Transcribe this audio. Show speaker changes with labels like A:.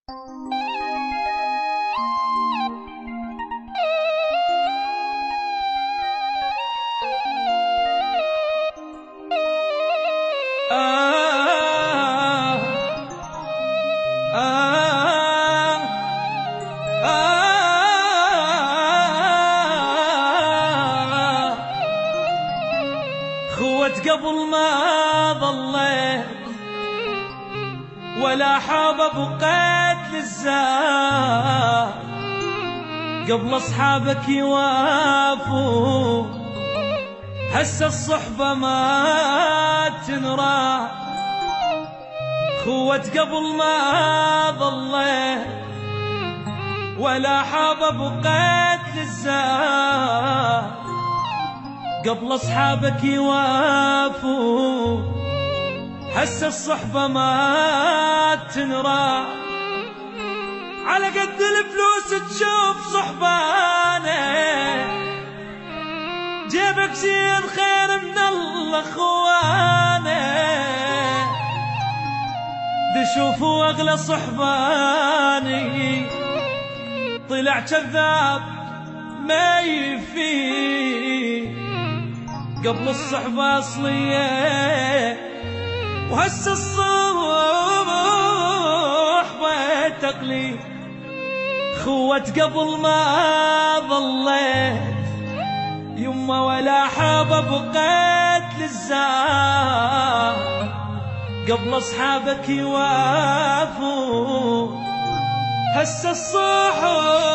A: خوت قبل ما ظليت ولا حاب بقيت للزاد، قبل اصحابك يوافوا هسه الصحبة ما تنرى. خوت قبل ما ظليت ولا حاب بقيت للزاد، قبل اصحابك يوافوا هسه الصحبة ما تنرى. على قد الفلوس تشوف صحبانه، جيبك زين خير من الاخوانه، بشوفوا اغلى صحباني طلع كذاب ما يفيد، قبل الصحبة أصلية وهسه الصحبة تقليد. خوت قبل ما ظليت يما ولا حابة بقيت للزاد، قبل أصحابك يوافوا هسه الصحبة